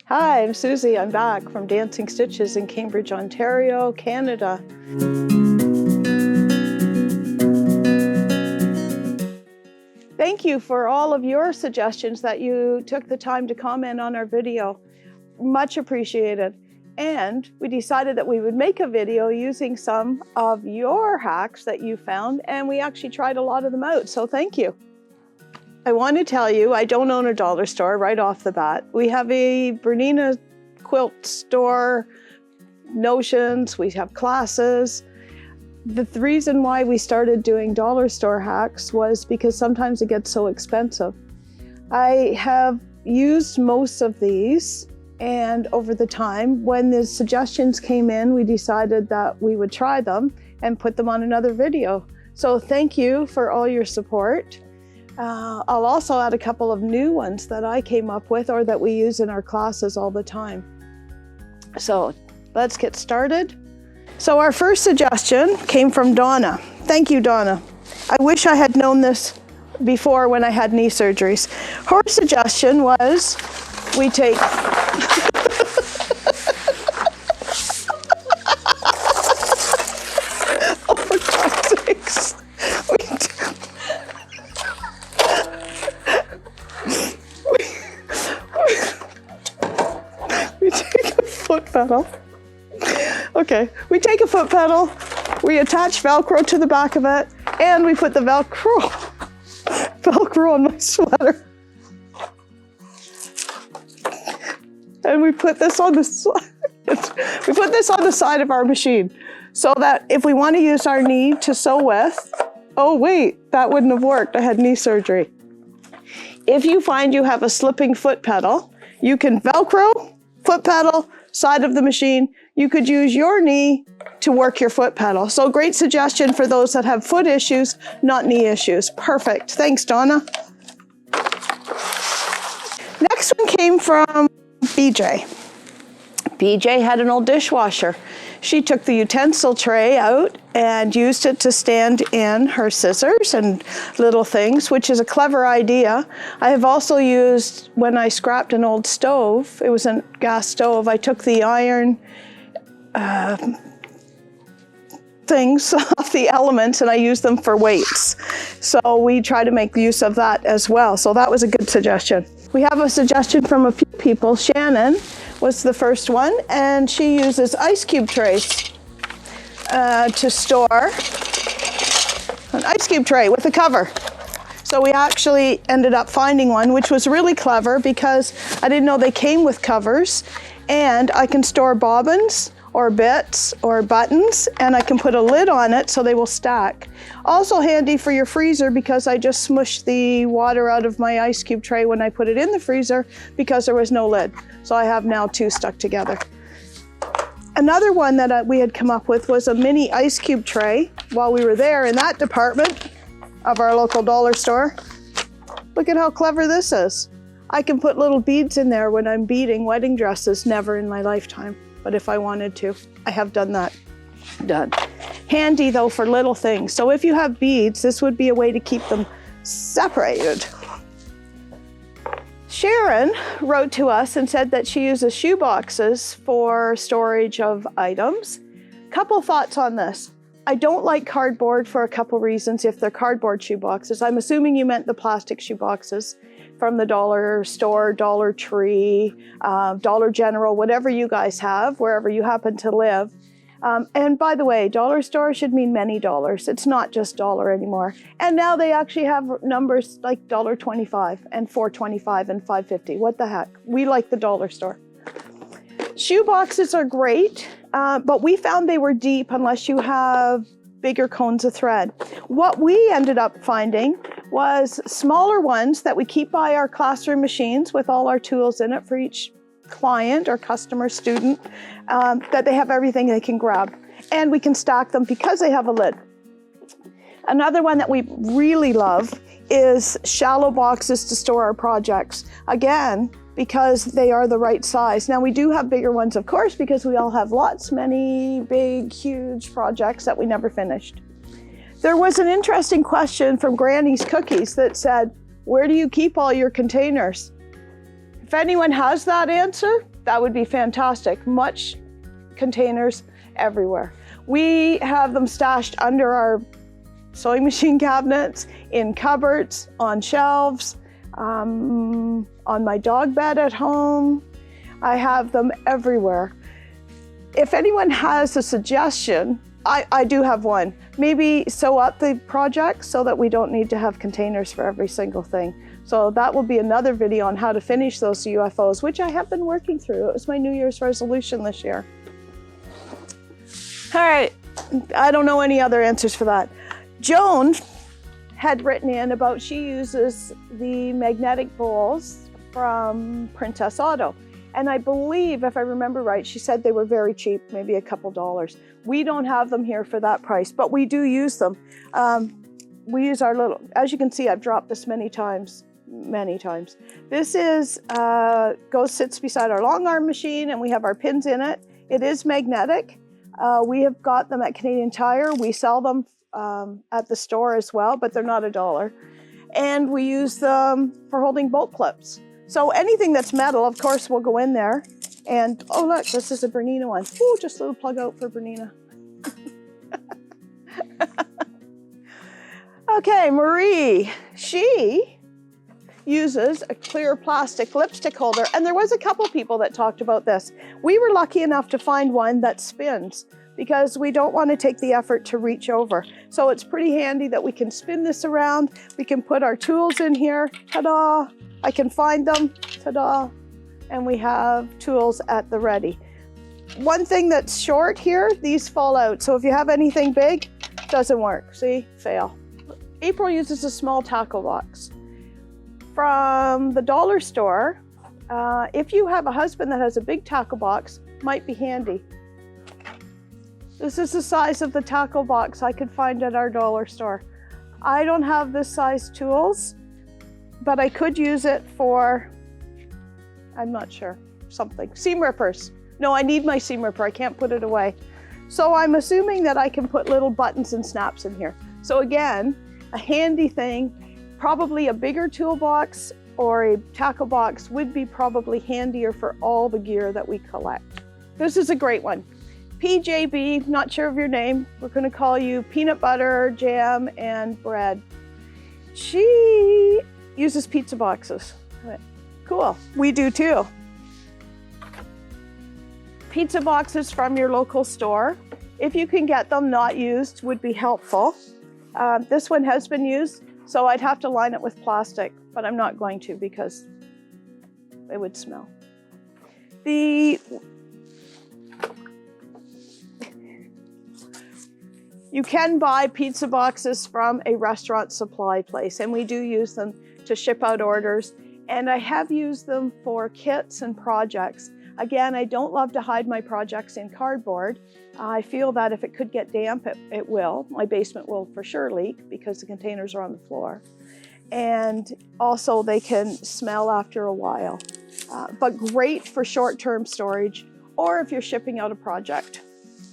Hi, I'm Susie. I'm back from Dancing Stitches in Cambridge, Ontario, Canada. Thank you for all of your suggestions that you took the time to comment on our video. Much appreciated. And we decided that we would make a video using some of your hacks that you found, and we actually tried a lot of them out, so thank you. I want to tell you, I don't own a dollar store right off the bat. We have a Bernina quilt store, notions, we have classes. The reason why we started doing dollar store hacks was because sometimes it gets so expensive. I have used most of these, and over the time, when the suggestions came in, we decided that we would try them and put them on another video. So thank you for all your support. I'll also add a couple of new ones that I came up with or that we use in our classes all the time. So let's get started. So our first suggestion came from Donna. Thank you, Donna. I wish I had known this before when I had knee surgeries. Her suggestion was we take oh, for God's sakes. We take a foot pedal. Okay, we take a foot pedal, we attach Velcro to the back of it, and we put the Velcro on my sweater. And we put this on the side. We put this on the side of our machine so that if we want to use our knee to sew with, oh wait, that wouldn't have worked. I had knee surgery. If you find you have a slipping foot pedal, you can Velcro, foot pedal, side of the machine. You could use your knee to work your foot pedal. So great suggestion for those that have foot issues, not knee issues. Perfect. Thanks, Donna. Next one came from BJ. BJ had an old dishwasher. She took the utensil tray out and used it to stand in her scissors and little things, which is a clever idea. I have also used, when I scrapped an old stove, it was a gas stove, I took the iron things off the elements and I used them for weights. So we try to make use of that as well. So that was a good suggestion. We have a suggestion from a few people. Shannon was the first one, and she uses ice cube trays to store an ice cube tray with a cover. So we actually ended up finding one, which was really clever because I didn't know they came with covers, and I can store bobbins or bits or buttons, and I can put a lid on it so they will stack. Also handy for your freezer because I just smushed the water out of my ice cube tray when I put it in the freezer because there was no lid. So I have now two stuck together. Another one that we had come up with was a mini ice cube tray while we were there in that department of our local dollar store. Look at how clever this is. I can put little beads in there when I'm beading wedding dresses, never in my lifetime. But if I wanted to, I have done that. Done. Handy though for little things. So if you have beads, this would be a way to keep them separated. Sharon wrote to us and said that she uses shoe boxes for storage of items. Couple thoughts on this. I don't like cardboard for a couple reasons if they're cardboard shoe boxes. I'm assuming you meant the plastic shoe boxes from the dollar store, Dollar Tree, Dollar General, whatever you guys have, wherever you happen to live. And by the way, dollar store should mean many dollars. It's not just dollar anymore. And now they actually have numbers like $1.25 and $4.25 and $5.50. What the heck? We like the dollar store. Shoe boxes are great, but we found they were deep unless you have bigger cones of thread. What we ended up finding was smaller ones that we keep by our classroom machines with all our tools in it for each client or customer, student, that they have everything they can grab. And we can stack them because they have a lid. Another one that we really love is shallow boxes to store our projects. Again, because they are the right size. Now we do have bigger ones, of course, because we all have many big, huge projects that we never finished. There was an interesting question from Granny's Cookies that said, where do you keep all your containers? If anyone has that answer, that would be fantastic. Much containers everywhere. We have them stashed under our sewing machine cabinets, in cupboards, on shelves, on my dog bed at home. I have them everywhere. If anyone has a suggestion, I do have one. Maybe sew up the project so that we don't need to have containers for every single thing. So that will be another video on how to finish those UFOs, which I have been working through. It was my New Year's resolution this year. All right, I don't know any other answers for that. Joan had written in about she uses the magnetic bowls from Princess Auto. And I believe, if I remember right, she said they were very cheap, maybe a couple dollars. We don't have them here for that price, but we do use them. We use our little, as you can see, I've dropped this many times. This is, sits beside our long arm machine, and we have our pins in it. It is magnetic. We have got them at Canadian Tire. We sell them at the store as well, but they're not $1. And we use them for holding bolt clips. So anything that's metal, of course, will go in there. And, oh look, this is a Bernina one. Ooh, just a little plug out for Bernina. Okay, Marie, she uses a clear plastic lipstick holder. And there was a couple people that talked about this. We were lucky enough to find one that spins because we don't want to take the effort to reach over. So it's pretty handy that we can spin this around. We can put our tools in here, ta-da. I can find them, ta-da. And we have tools at the ready. One thing that's short here, these fall out. So if you have anything big, doesn't work, see, fail. April uses a small tackle box. From the dollar store, if you have a husband that has a big tackle box, might be handy. This is the size of the tackle box I could find at our dollar store. I don't have this size tools, but I could use it for, I'm not sure, something. Seam rippers. No, I need my seam ripper. I can't put it away. So I'm assuming that I can put little buttons and snaps in here. So again, a handy thing. Probably a bigger toolbox or a tackle box would be probably handier for all the gear that we collect. This is a great one. PJB, not sure of your name. We're going to call you peanut butter, jam, and bread. She uses pizza boxes. Cool, we do too. Pizza boxes from your local store. If you can get them not used, would be helpful. This one has been used. So I'd have to line it with plastic, but I'm not going to because it would smell. You can buy pizza boxes from a restaurant supply place, and we do use them to ship out orders. And I have used them for kits and projects. Again, I don't love to hide my projects in cardboard. I feel that if it could get damp, it will. My basement will for sure leak because the containers are on the floor. And also they can smell after a while. But great for short-term storage or if you're shipping out a project,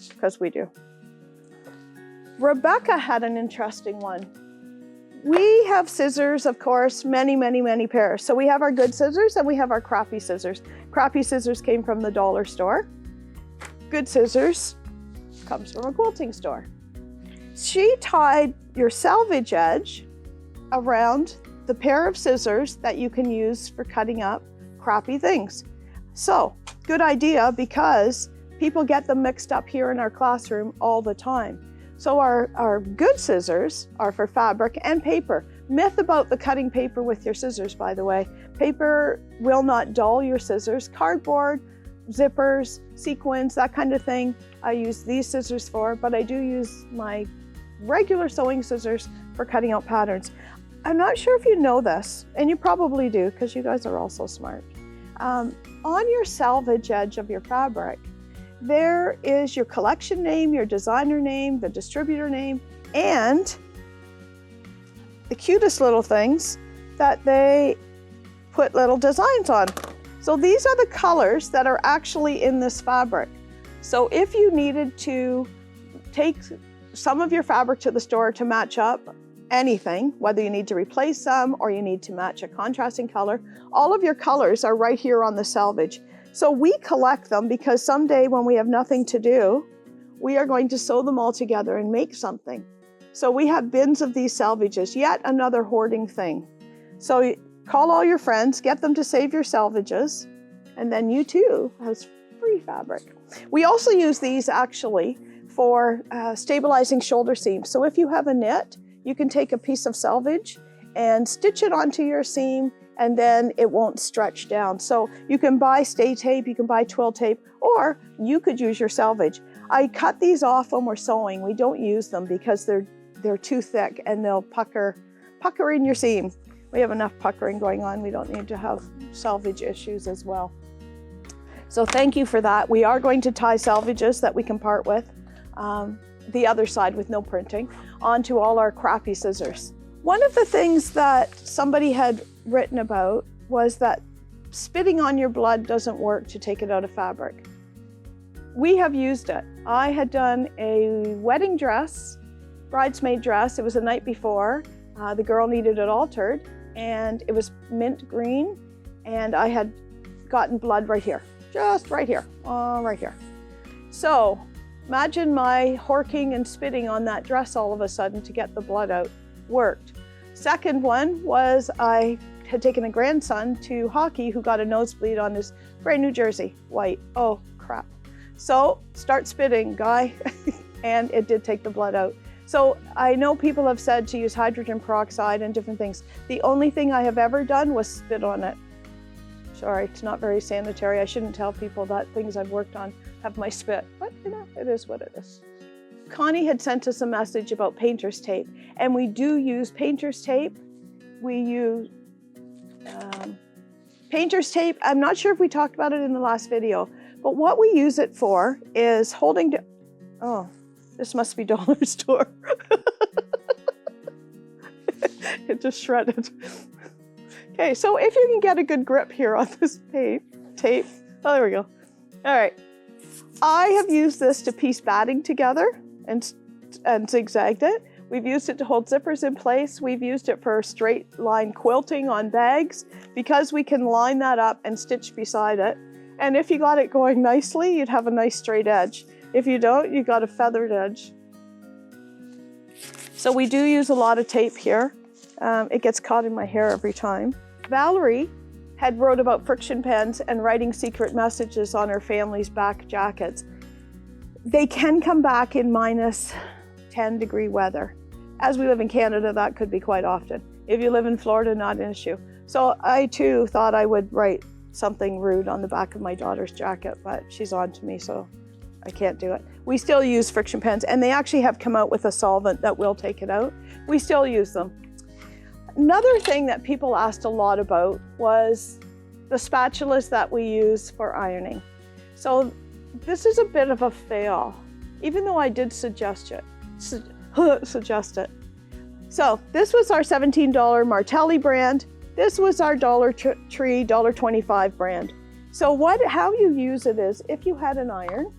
because we do. Rebecca had an interesting one. We have scissors, of course, many, many, many pairs. So we have our good scissors and we have our crappy scissors. Crappy scissors came from the dollar store. Good scissors comes from a quilting store. She tied your salvage edge around the pair of scissors that you can use for cutting up crappy things. So, good idea because people get them mixed up here in our classroom all the time. So our good scissors are for fabric and paper. Myth about the cutting paper with your scissors, by the way. Paper will not dull your scissors. Cardboard, zippers, sequins, that kind of thing, I use these scissors for, but I do use my regular sewing scissors for cutting out patterns. I'm not sure if you know this, and you probably do because you guys are all so smart. On your salvage edge of your fabric, there is your collection name, your designer name, the distributor name, and the cutest little things that they put little designs on. So these are the colors that are actually in this fabric. So if you needed to take some of your fabric to the store to match up anything, whether you need to replace some or you need to match a contrasting color, all of your colors are right here on the Salvage. So we collect them because someday when we have nothing to do, we are going to sew them all together and make something. So we have bins of these Salvages, yet another hoarding thing. So call all your friends, get them to save your Salvages, and then you too has free fabric. We also use these actually for stabilizing shoulder seams. So if you have a knit, you can take a piece of Salvage and stitch it onto your seam, and then it won't stretch down. So you can buy stay tape, you can buy twill tape, or you could use your Salvage. I cut these off when we're sewing. We don't use them because they're too thick and they'll pucker in your seam. We have enough puckering going on. We don't need to have Salvage issues as well. So thank you for that. We are going to tie Salvages that we can part with, the other side with no printing, onto all our crappy scissors. One of the things that somebody had written about was that spitting on your blood doesn't work to take it out of fabric. We have used it. I had done a wedding dress, bridesmaid dress. It was the night before. The girl needed it altered, and it was mint green, and I had gotten blood right here, just right here, right here. So imagine my horking and spitting on that dress all of a sudden to get the blood out. Worked. Second one was I had taken a grandson to hockey who got a nosebleed on his brand new jersey, white. Oh, crap. So start spitting, guy, and it did take the blood out. So I know people have said to use hydrogen peroxide and different things. The only thing I have ever done was spit on it. Sorry, it's not very sanitary. I shouldn't tell people that things I've worked on have my spit, but you know, it is what it is. Connie had sent us a message about painter's tape, and we do use painter's tape. We use painter's tape. I'm not sure if we talked about it in the last video, but what we use it for is holding, oh, this must be dollar store. It just shredded. Okay, so if you can get a good grip here on this tape, oh, there we go. All right, I have used this to piece batting together and zigzagged it. We've used it to hold zippers in place. We've used it for straight line quilting on bags because we can line that up and stitch beside it. And if you got it going nicely, you'd have a nice straight edge. If you don't, you got a feathered edge. So we do use a lot of tape here. It gets caught in my hair every time. Valerie had wrote about friction pens and writing secret messages on her family's back jackets. They can come back in minus 10-degree weather. As we live in Canada, that could be quite often. If you live in Florida, not an issue. So I too thought I would write something rude on the back of my daughter's jacket, but she's on to me, so I can't do it. We still use friction pens, and they actually have come out with a solvent that will take it out. We still use them. Another thing that people asked a lot about was the spatulas that we use for ironing. So this is a bit of a fail, even though I did suggest it. So this was our $17 Martelli brand. This was our Dollar Tree $1.25 brand. So how you use it is, if you had an iron,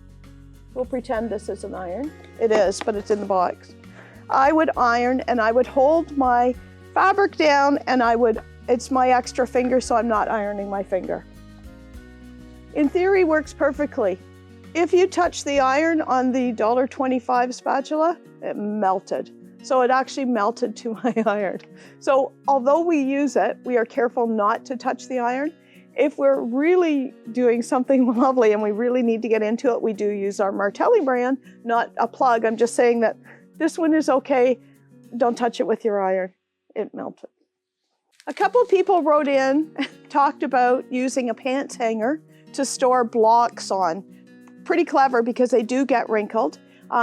we'll pretend this is an iron. It is, but it's in the box. I would iron and I would hold my fabric down and it's my extra finger, so I'm not ironing my finger. In theory, works perfectly. If you touch the iron on the $1.25 spatula, it melted. So it actually melted to my iron. So although we use it, we are careful not to touch the iron. If we're really doing something lovely and we really need to get into it, we do use our Martelli brand, not a plug. I'm just saying that this one is okay. Don't touch it with your iron. It melted. A couple of people wrote in, talked about using a pants hanger to store blocks on. Pretty clever because they do get wrinkled.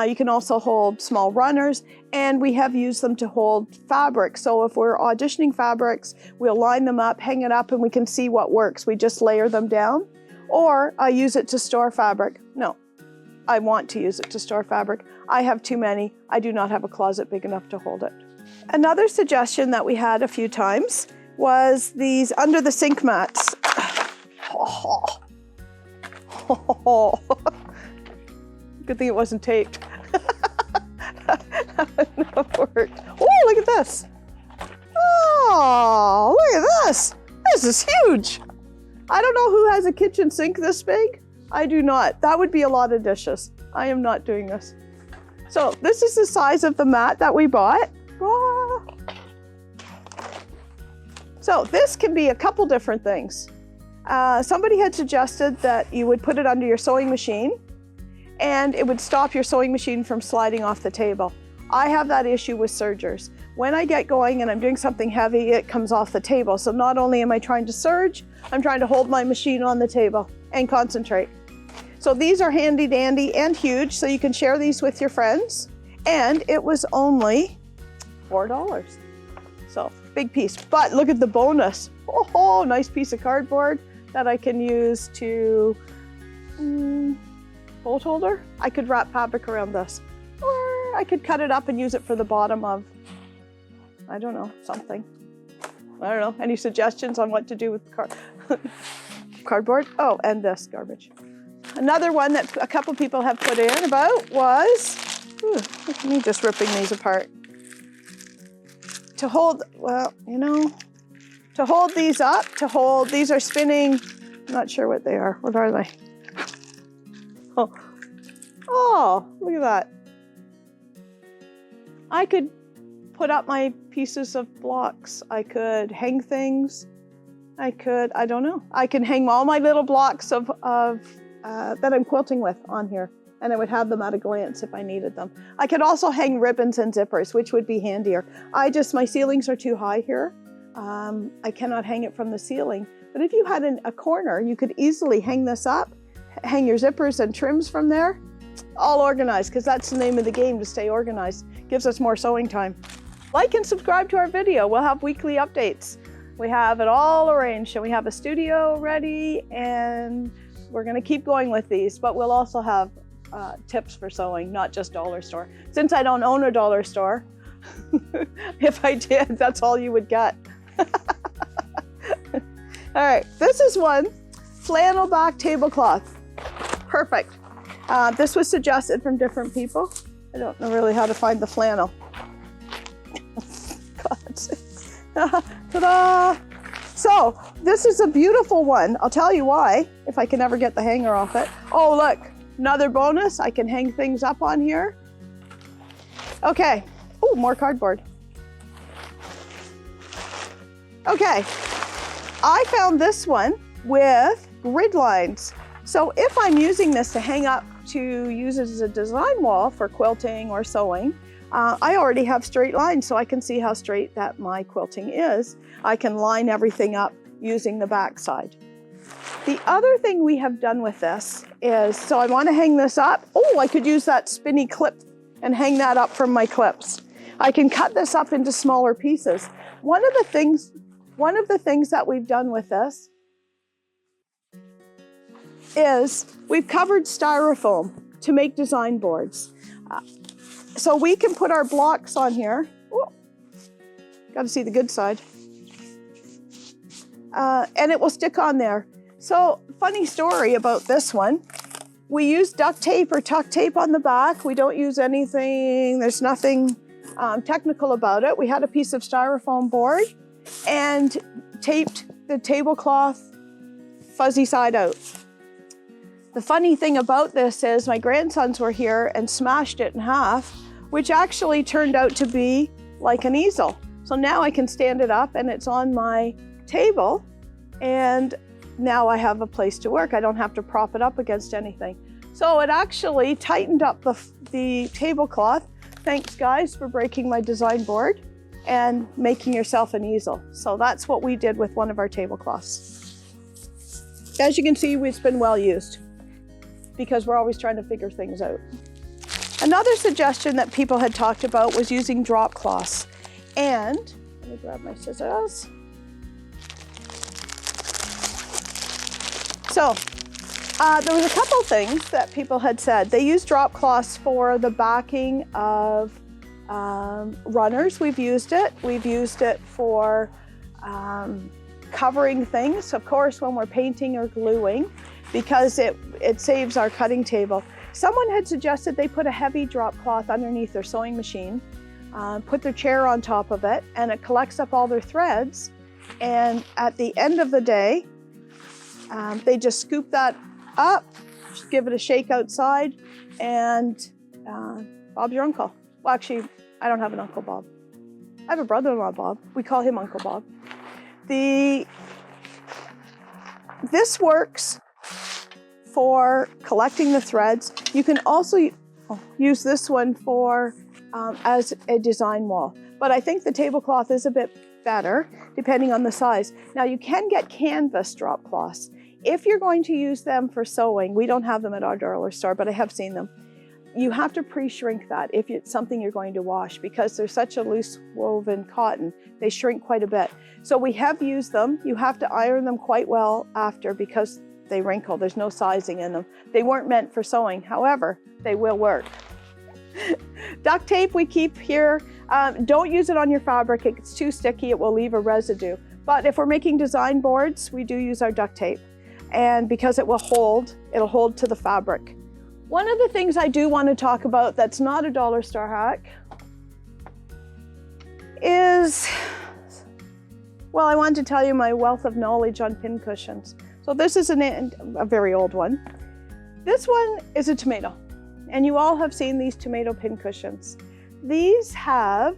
You can also hold small runners, and we have used them to hold fabric. So if we're auditioning fabrics, we'll line them up, hang it up, and we can see what works. We just layer them down. Or I use it to store fabric. No, I want to use it to store fabric. I have too many. I do not have a closet big enough to hold it. Another suggestion that we had a few times was these under the sink mats. Good thing it wasn't taped. That would not have worked. Oh, look at this. Oh, look at this. This is huge. I don't know who has a kitchen sink this big. I do not. That would be a lot of dishes. I am not doing this. So this is the size of the mat that we bought. Ah. So this can be a couple different things. Somebody had suggested that you would put it under your sewing machine and it would stop your sewing machine from sliding off the table. I have that issue with sergers. When I get going and I'm doing something heavy, it comes off the table. So not only am I trying to serge, I'm trying to hold my machine on the table and concentrate. So these are handy dandy and huge, so you can share these with your friends. And it was only $4. So big piece, but look at the bonus. Oh, nice piece of cardboard that I can use to bolt holder. I could wrap fabric around this, or I could cut it up and use it for the bottom of, I don't know, something. I don't know, any suggestions on what to do with cardboard? Oh, and this garbage. Another one that a couple people have put in about was, look at me just ripping these apart. To hold, well, you know, to hold these up, these are spinning, I'm not sure what they are. What are they? Oh, look at that. I could put up my pieces of blocks. I could hang things. I don't know. I can hang all my little blocks of that I'm quilting with on here, and I would have them at a glance if I needed them. I could also hang ribbons and zippers, which would be handier. My ceilings are too high here. I cannot hang it from the ceiling. But if you had a corner, you could easily hang this up, hang your zippers and trims from there, all organized, because that's the name of the game, to stay organized. Gives us more sewing time. Like and subscribe to our video. We'll have weekly updates. We have it all arranged, and we have a studio ready, and we're going to keep going with these, but we'll also have tips for sewing, not just dollar store. Since I don't own a dollar store, if I did, that's all you would get. All right, this is one, flannel back tablecloth. Perfect. This was suggested from different people. I don't know really how to find the flannel. Ta-da! So this is a beautiful one. I'll tell you why, if I can ever get the hanger off it. Oh, look, another bonus. I can hang things up on here. Okay. Oh, more cardboard. Okay. I found this one with grid lines. So if I'm using this to hang up to use it as a design wall for quilting or sewing, I already have straight lines, so I can see how straight that my quilting is. I can line everything up using the back side. The other thing we have done with this is, so I want to hang this up. Oh, I could use that spinny clip and hang that up from my clips. I can cut this up into smaller pieces. One of the things that we've done with this is we've covered styrofoam to make design boards. So we can put our blocks on here. Got to see the good side. And it will stick on there. So funny story about this one. We use duct tape or tuck tape on the back. We don't use anything, there's nothing technical about it. We had a piece of styrofoam board and taped the tablecloth fuzzy side out. The funny thing about this is my grandsons were here and smashed it in half, which actually turned out to be like an easel. So now I can stand it up and it's on my table, and now I have a place to work. I don't have to prop it up against anything. So it actually tightened up the tablecloth. Thanks guys for breaking my design board and making yourself an easel. So that's what we did with one of our tablecloths. As you can see, it's been well used, because we're always trying to figure things out. Another suggestion that people had talked about was using drop cloths. And, let me grab my scissors. So, there was a couple things that people had said. They use drop cloths for the backing of runners. We've used it. We've used it for covering things, of course, when we're painting or gluing, because it saves our cutting table. Someone had suggested they put a heavy drop cloth underneath their sewing machine put their chair on top of it, and it collects up all their threads. And at the end of the day, they just scoop that up, just give it a shake outside, and Bob's your uncle. Well, actually, I don't have an Uncle Bob. I have a brother-in-law, Bob. We call him Uncle Bob. This works for collecting the threads. You can also use this one for as a design wall. But I think the tablecloth is a bit better, depending on the size. Now, you can get canvas drop cloths. If you're going to use them for sewing, we don't have them at our dollar store, but I have seen them. You have to pre-shrink that if it's something you're going to wash, because they're such a loose woven cotton, they shrink quite a bit. So we have used them. You have to iron them quite well after, because they wrinkle. There's no sizing in them. They weren't meant for sewing. However, they will work. Duct tape we keep here. Don't use it on your fabric. It's too sticky. It will leave a residue. But if we're making design boards, we do use our duct tape. And because it'll hold to the fabric. One of the things I do want to talk about that's not a dollar store hack is, well, I wanted to tell you my wealth of knowledge on pin cushions. So this is a very old one. This one is a tomato, and you all have seen these tomato pin cushions. These have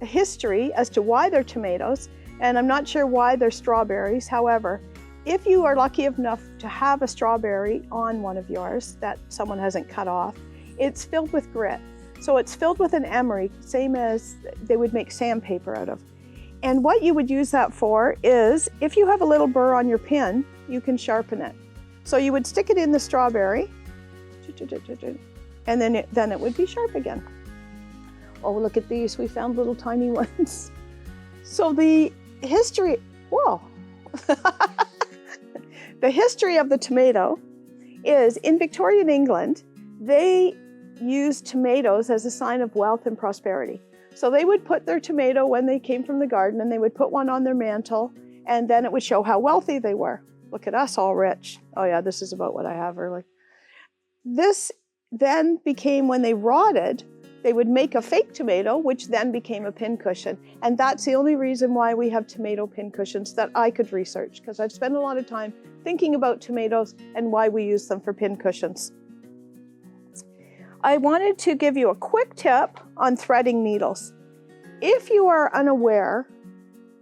a history as to why they're tomatoes, and I'm not sure why they're strawberries. However, if you are lucky enough to have a strawberry on one of yours that someone hasn't cut off, it's filled with grit. So it's filled with an emery, same as they would make sandpaper out of. And what you would use that for is, if you have a little burr on your pin, you can sharpen it. So you would stick it in the strawberry, and then it would be sharp again. Oh, look at these, we found little tiny ones. So the history, whoa. The history of the tomato is, in Victorian England, they used tomatoes as a sign of wealth and prosperity. So they would put their tomato when they came from the garden, and they would put one on their mantle, and then it would show how wealthy they were. Look at us, all rich. Oh yeah, this is about what I have really. This then became, when they rotted, they would make a fake tomato, which then became a pin cushion. And that's the only reason why we have tomato pin cushions that I could research, because I've spent a lot of time thinking about tomatoes and why we use them for pin cushions. I wanted to give you a quick tip on threading needles. If you are unaware,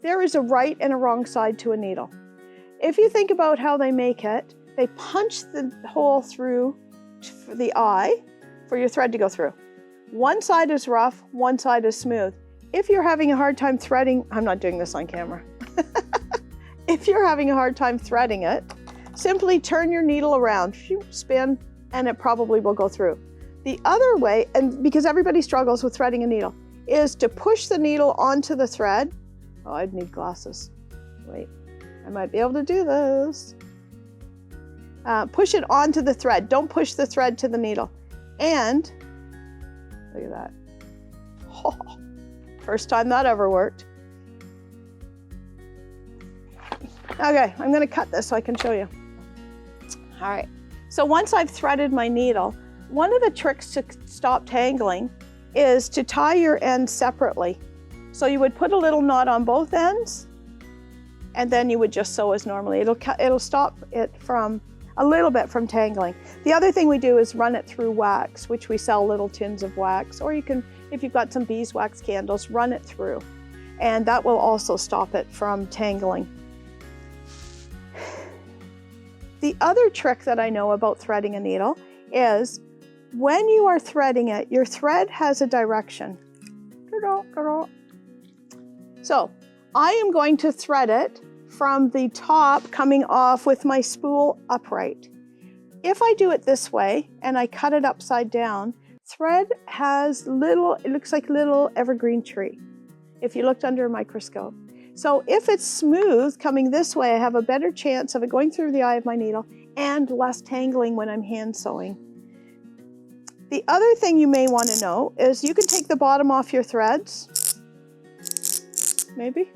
there is a right and a wrong side to a needle. If you think about how they make it, they punch the hole through the eye for your thread to go through. One side is rough, one side is smooth. If you're having a hard time threading, I'm not doing this on camera. If you're having a hard time threading it, simply turn your needle around, spin, and it probably will go through. The other way, and because everybody struggles with threading a needle, is to push the needle onto the thread. Oh, I'd need glasses. Wait, I might be able to do this. Push it onto the thread. Don't push the thread to the needle. And look at that. Oh, first time that ever worked. Okay, I'm going to cut this so I can show you. All right, so once I've threaded my needle, one of the tricks to stop tangling is to tie your ends separately. So you would put a little knot on both ends, and then you would just sew as normally. It'll stop it from a little bit from tangling. The other thing we do is run it through wax, which we sell little tins of wax, or you can, if you've got some beeswax candles, run it through, and that will also stop it from tangling. The other trick that I know about threading a needle is when you are threading it, your thread has a direction. So I am going to thread it from the top coming off with my spool upright. If I do it this way and I cut it upside down, thread has little, it looks like little evergreen tree if you looked under a microscope. So if it's smooth coming this way, I have a better chance of it going through the eye of my needle and less tangling when I'm hand sewing. The other thing you may want to know is you can take the bottom off your threads. Maybe.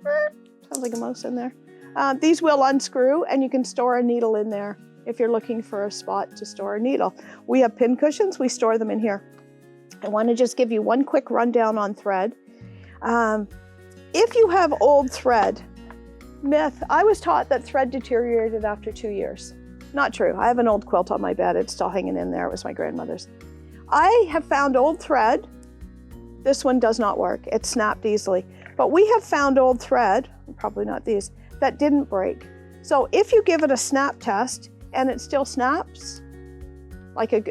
Sounds like a mouse in there. These will unscrew and you can store a needle in there if you're looking for a spot to store a needle. We have pin cushions, we store them in here. I want to just give you one quick rundown on thread. If you have old thread, myth, I was taught that thread deteriorated after 2 years. Not true. I have an old quilt on my bed. It's still hanging in there. It was my grandmother's. I have found old thread. This one does not work. It snapped easily. But we have found old thread, probably not these, that didn't break. So if you give it a snap test and it still snaps, like a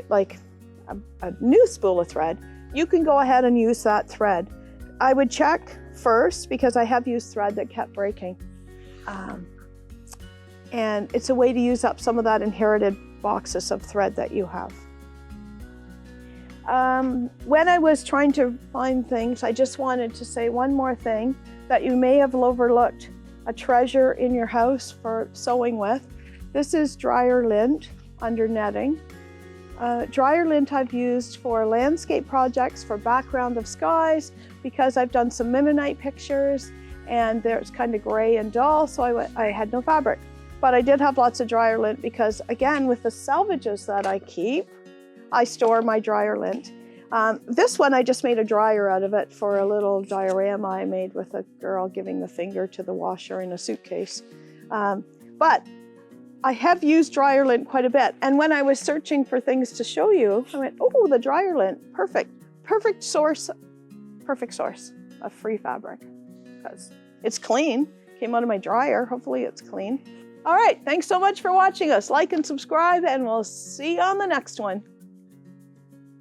new spool of thread, you can go ahead and use that thread. I would check first because I have used thread that kept breaking. And it's a way to use up some of that inherited boxes of thread that you have. When I was trying to find things, I just wanted to say one more thing that you may have overlooked, a treasure in your house for sewing with. This is dryer lint under netting. Dryer lint I've used for landscape projects, for background of skies, because I've done some Mennonite pictures and there's kind of gray and dull, so I had no fabric. But I did have lots of dryer lint because, again, with the salvages that I keep, I store my dryer lint. This one, I just made a dryer out of it for a little diorama I made with a girl giving the finger to the washer in a suitcase. But I have used dryer lint quite a bit. And when I was searching for things to show you, I went, oh, the dryer lint, perfect source of free fabric because it's clean. Came out of my dryer. Hopefully it's clean. All right, thanks so much for watching us. Like and subscribe, and we'll see you on the next one.